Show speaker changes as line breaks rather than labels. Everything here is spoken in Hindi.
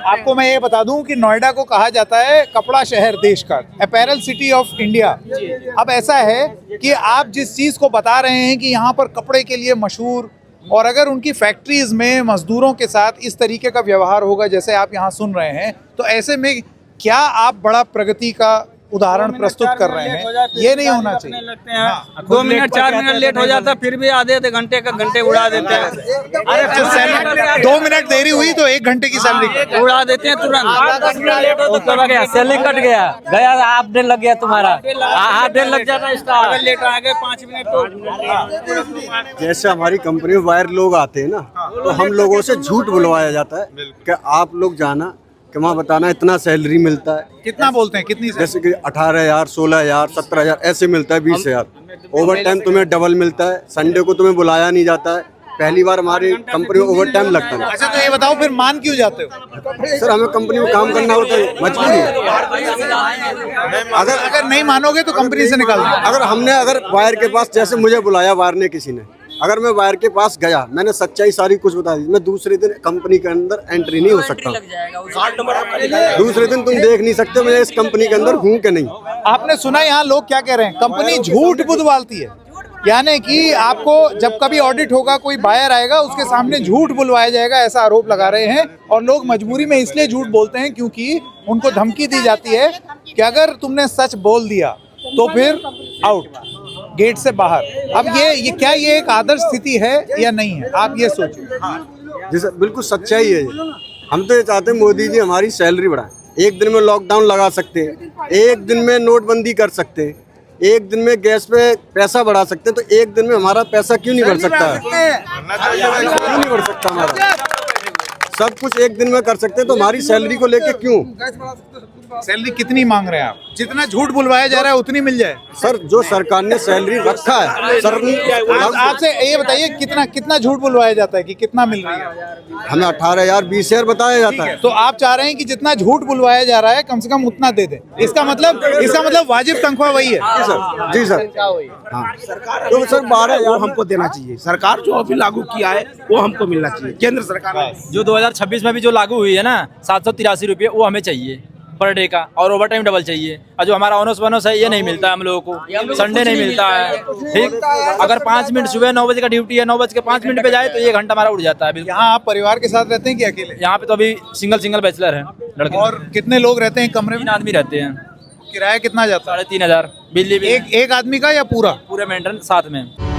आपको मैं ये बता दूं कि नोएडा को कहा जाता है कपड़ा शहर देश का, अपैरल सिटी ऑफ इंडिया। अब ऐसा है कि आप जिस चीज को बता रहे हैं कि यहाँ पर कपड़े के लिए मशहूर, और अगर उनकी फैक्ट्रीज में मजदूरों के साथ इस तरीके का व्यवहार होगा जैसे आप यहाँ सुन रहे हैं, तो ऐसे में क्या आप बड़ा प्रगति का उदाहरण प्रस्तुत कर रहे हैं? ये नहीं होना चाहिए।
लगते हैं 2 मिनट 4 मिनट लेट हो जाता, फिर भी आधे घंटे का घंटे उड़ा देते हैं।
अरे 2 मिनट देरी हुई तो 1 घंटे की सैलरी
उड़ा देते हैं तुरंत।
सैलरी कट गया हाफ डे लग गया तुम्हारा, हाफ डे लग जाता इसका।
अगर लेट आ गए 5 मिनट तो
जैसे हमारी कंपनी में वायर लोग आते हैं ना, तो हम लोगों से झूठ बुलवाया जाता है कि आप लोग जाना कि वहाँ बताना इतना सैलरी मिलता है।
कितना बोलते हैं? कितनी
जैसे कि 18,000, 16,000, 17,000 ऐसे मिलता है, 20,000। ओवर टाइम तुम्हें डबल मिलता है, संडे को तुम्हें बुलाया नहीं जाता है। पहली बार हमारी कंपनी में ओवर टाइम लगता है।
अच्छा, तो ये बताओ फिर मान क्यों जाते हो?
सर हमें कंपनी में काम करना होता है, मजबूरी है।
अगर नहीं मानोगे तो कंपनी से निकाल दो।
अगर वायर के पास, जैसे मुझे बुलाया वायर ने किसी ने, अगर मैं वायर के पास गया, मैंने सच्चाई सारी कुछ बता दी, मैं दूसरे दिन कंपनी के अंदर एंट्री नहीं हो सकता। दूसरे दिन तुम देख नहीं सकते मैं इस कंपनी के अंदर हूँ कि नहीं।
आपने सुना यहाँ लोग क्या कह रहे हैं? कंपनी झूठ बुलवाती है, यानी कि आपको जब कभी ऑडिट होगा, कोई बायर आएगा, उसके सामने झूठ बुलवाया जाएगा, ऐसा आरोप लगा रहे हैं। और लोग मजबूरी में इसलिए झूठ बोलते हैं क्योंकि उनको धमकी दी जाती है कि अगर तुमने सच बोल दिया तो फिर आउट, गेट से बाहर। अब ये क्या ये एक आदर्श स्थिति है या नहीं है? आप ये सोचिए।
जी सर, बिल्कुल सच्चाई है ये। हम तो ये चाहते हैं मोदी जी हमारी सैलरी बढ़ाएं। एक दिन में लॉकडाउन लगा सकते हैं, एक दिन में नोटबंदी कर सकते हैं, एक दिन में गैस पे पैसा बढ़ा सकते हैं, तो एक दिन में हमारा पैसा क्यों नहीं बढ़ सकता है? क्यों नहीं बढ़ सकता हमारा? सब कुछ एक दिन में कर सकते हैं, तो हमारी सैलरी को लेके क्यों?
सैलरी कितनी मांग रहे हैं आप? जितना झूठ बुलवाया जा रहा है उतनी मिल जाए।
सर जो सरकार ने सैलरी रखा है, सर
आपसे ये बताइए कितना झूठ बुलवाया जाता है कि कितना मिल रही है?
हमें 18,000, 20,000 बताया जाता है।
तो आप चाह रहे हैं कि जितना झूठ बुलवाया जा रहा है कम से कम उतना दे दें। इसका मतलब वाजिब तनख्वाह वही है।
जी सर। हाँ तो सर 12,000
हमको देना चाहिए। सरकार जो अभी लागू किया है वो हमको मिलना चाहिए। केंद्र सरकार
जो 2026 में भी जो लागू हुई है ना 783 रुपये, वो हमें चाहिए पर डे का, और ओवर टाइम डबल चाहिए। और जो हमारा ओनस बोनस है ये नहीं मिलता है हम लोगों को, संडे नहीं मिलता है। ठीक, अगर 5 मिनट सुबह 9 बजे का ड्यूटी है, 9 बज के 5 मिनट पे जाए तो 1 घंटा हमारा उड़ जाता है।
यहाँ आप परिवार के साथ रहते हैं कि अकेले?
यहाँ पे तो अभी सिंगल बैचलर है लड़के।
और कितने लोग रहते हैं कमरे में?
3 आदमी रहते हैं।
किराया कितना जाता है?
3,500। बिजली भी
एक आदमी का या पूरा?
पूरे मेंटेनेंस साथ में।